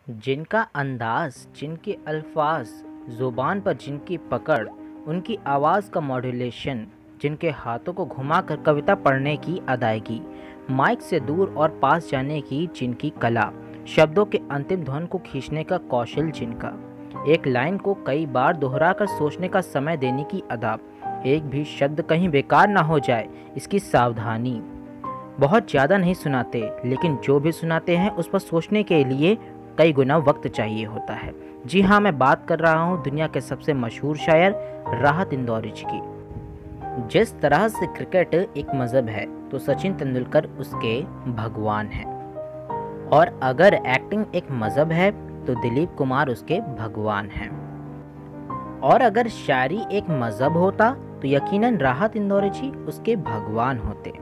जिनका अंदाज़, जिनके अल्फाज, ज़ुबान पर जिनकी पकड़, उनकी आवाज़ का मॉड्यूलेशन, जिनके हाथों को घुमाकर कविता पढ़ने की अदायगी, माइक से दूर और पास जाने की जिनकी कला, शब्दों के अंतिम ध्वन को खींचने का कौशल जिनका, एक लाइन को कई बार दोहराकर सोचने का समय देने की अदा, एक भी शब्द कहीं बेकार ना हो जाए इसकी सावधानी। बहुत ज़्यादा नहीं सुनाते, लेकिन जो भी सुनाते हैं उस पर सोचने के लिए कई गुना वक्त चाहिए होता है। जी हाँ, मैं बात कर रहा हूँ दुनिया के सबसे मशहूर शायर राहत इंदौरी जी की। जिस तरह से क्रिकेट एक मज़हब है तो सचिन तेंदुलकर उसके भगवान हैं, और अगर एक्टिंग एक मज़हब है तो दिलीप कुमार उसके भगवान हैं, और अगर शायरी एक मज़हब होता तो यकीनन राहत इंदौरी जी उसके भगवान होते।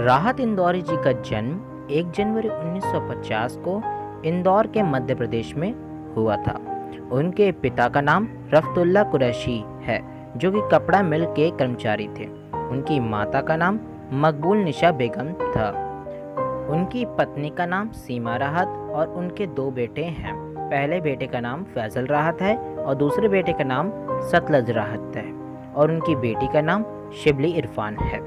राहत इंदौरी जी का जन्म 1 जनवरी 1950 को इंदौर के मध्य प्रदेश में हुआ था। उनके पिता का नाम रफ़तुल्ला कुरैशी है, जो कि कपड़ा मिल के कर्मचारी थे। उनकी माता का नाम मकबूल निशा बेगम था। उनकी पत्नी का नाम सीमा राहत और उनके 2 बेटे हैं। पहले बेटे का नाम फैजल राहत है और दूसरे बेटे का नाम सतलज राहत है, और उनकी बेटी का नाम शिबली इरफान है।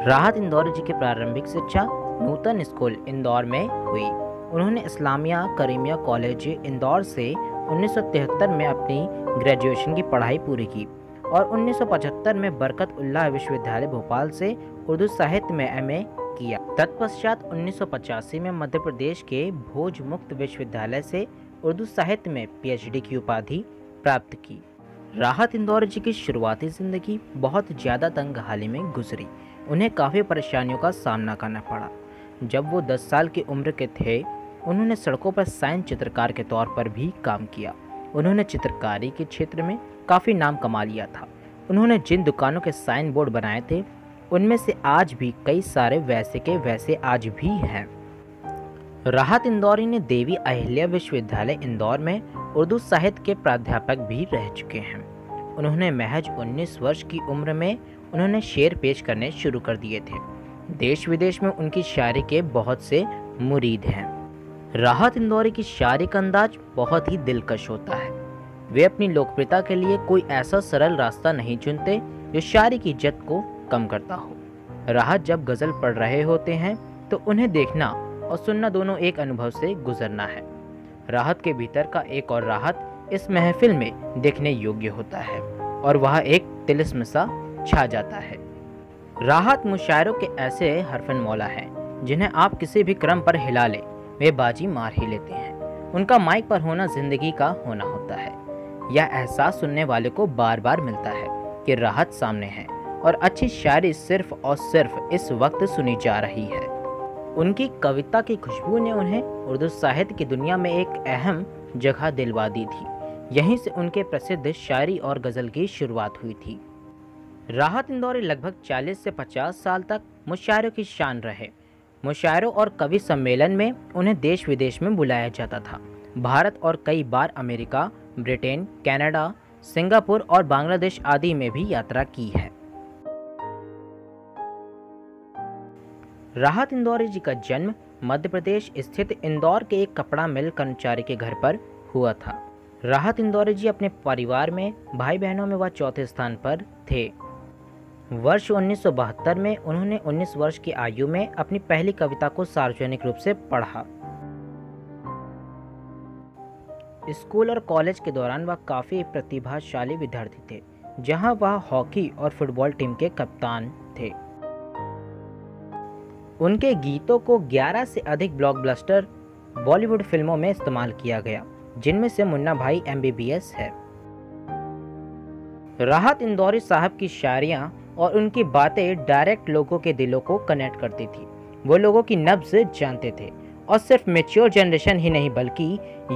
राहत इंदौरी जी की प्रारंभिक शिक्षा नूतन स्कूल इंदौर में हुई। उन्होंने इस्लामिया करीमिया कॉलेज इंदौर से 1973 में अपनी ग्रेजुएशन की पढ़ाई पूरी की और 1975 में बरकत उल्लाह विश्वविद्यालय भोपाल से उर्दू साहित्य में एमए किया। तत्पश्चात 1985 में मध्य प्रदेश के भोज मुक्त विश्वविद्यालय से उर्दू साहित्य में पीएचडी की उपाधि प्राप्त की। राहत इंदौरी जी की शुरुआती जिंदगी बहुत ज़्यादा तंगहाली में गुजरी। उन्हें काफ़ी परेशानियों का सामना करना पड़ा। जब वो 10 साल की उम्र के थे, उन्होंने सड़कों पर साइन चित्रकार के तौर पर भी काम किया। उन्होंने चित्रकारी के क्षेत्र में काफ़ी नाम कमा लिया था। उन्होंने जिन दुकानों के साइन बोर्ड बनाए थे, उनमें से आज भी कई सारे वैसे के वैसे आज भी हैं। राहत इंदौरी ने देवी अहिल्या विश्वविद्यालय इंदौर में उर्दू साहित्य के प्राध्यापक भी रह चुके हैं। उन्होंने महज 19 वर्ष की उम्र में उन्होंने शेर पेश करने शुरू कर दिए थे। देश विदेश में उनकी शायरी के बहुत से मुरीद हैं। राहत इंदौरी की शायरी का अंदाज बहुत ही दिलकश होता है। वे अपनी लोकप्रियता के लिए कोई ऐसा सरल रास्ता नहीं चुनते जो शायरी की इज्जत को कम करता हो। राहत जब गज़ल पढ़ रहे होते हैं तो उन्हें देखना और सुनना दोनों एक अनुभव से गुजरना है। राहत के भीतर का एक और राहत इस महफिल में देखने योग्य होता है, और वह एक तिलिस्म सा छा जाता है। राहत मुशायरों के ऐसे हरफन मौला हैं जिन्हें आप किसी भी क्रम पर हिला लें, वे बाजी मार ही लेते हैं। उनका माइक पर होना जिंदगी का होना होता है। यह एहसास सुनने वाले को बार बार मिलता है कि राहत सामने है और अच्छी शायरी सिर्फ और सिर्फ इस वक्त सुनी जा रही है। उनकी कविता की खुशबू ने उन्हें उर्दू साहित्य की दुनिया में एक अहम जगह दिलवा दी थी। यहीं से उनके प्रसिद्ध शायरी और गज़ल की शुरुआत हुई थी। राहत इंदौरी लगभग 40 से 50 साल तक मुशायरों की शान रहे। मुशायरों और कवि सम्मेलन में उन्हें देश विदेश में बुलाया जाता था। भारत और कई बार अमेरिका, ब्रिटेन, कनाडा, सिंगापुर और बांग्लादेश आदि में भी यात्रा की है। राहत इंदौरी जी का जन्म मध्य प्रदेश स्थित इंदौर के एक कपड़ा मिल कर्मचारी के घर पर हुआ था। राहत इंदौरी जी अपने परिवार में भाई बहनों में वह चौथे स्थान पर थे। वर्ष 1972 में उन्होंने 19 वर्ष की आयु में अपनी पहली कविता को सार्वजनिक रूप से पढ़ा। स्कूल और कॉलेज के दौरान वह काफ़ी प्रतिभाशाली विद्यार्थी थे, जहां वह हॉकी और फुटबॉल टीम के कप्तान थे। उनके गीतों को 11 से अधिक ब्लॉकबस्टर बॉलीवुड फिल्मों में इस्तेमाल किया गया, जिनमें से मुन्ना भाई MBBS है। राहत इंदौरी साहब की शायरियाँ और उनकी बातें डायरेक्ट लोगों के दिलों को कनेक्ट करती थी। वो लोगों की नब्ज़ जानते थे, और सिर्फ मैच्योर जनरेशन ही नहीं बल्कि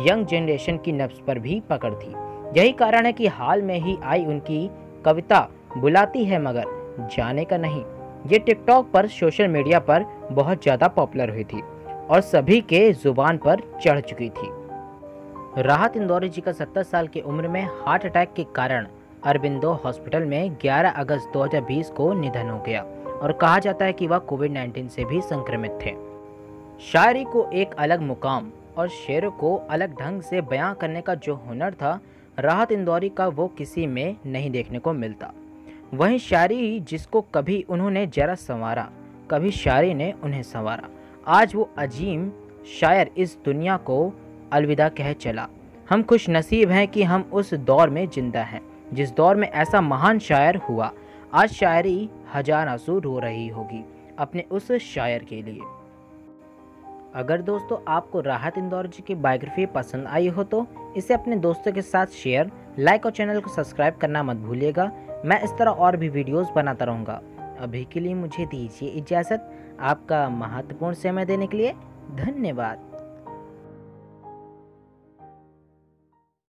यंग जनरेशन की नब्ज़ पर भी पकड़ थी। यही कारण है कि हाल में ही आई उनकी कविता बुलाती है मगर जाने का नहीं, ये टिकटॉक पर सोशल मीडिया पर बहुत ज़्यादा पॉपुलर हुई थी और सभी के ज़ुबान पर चढ़ चुकी थी। राहत इंदौरी जी का 70 साल की उम्र में हार्ट अटैक के कारण अरबिंदो हॉस्पिटल में 11 अगस्त 2020 को निधन हो गया, और कहा जाता है कि वह कोविड-19 से भी संक्रमित थे। शायरी को एक अलग मुकाम और शेर को अलग ढंग से बयां करने का जो हुनर था, राहत इंदौरी का वो किसी में नहीं देखने को मिलता। वहीं शायरी जिसको कभी उन्होंने जरा संवारा, कभी शायरी ने उन्हें संवारा, आज वो अजीम शायर इस दुनिया को अलविदा कह चला। हम खुश नसीब हैं कि हम उस दौर में जिंदा हैं जिस दौर में ऐसा महान शायर हुआ। आज शायरी हजार आंसू रो रही होगी अपने उस शायर के लिए। अगर दोस्तों आपको राहत इंदौर जी की बायोग्राफी पसंद आई हो तो इसे अपने दोस्तों के साथ शेयर, लाइक और चैनल को सब्सक्राइब करना मत भूलिएगा। मैं इस तरह और भी वीडियोस बनाता रहूँगा। अभी के लिए मुझे दीजिए इजाज़त। आपका महत्वपूर्ण समय देने के लिए धन्यवाद।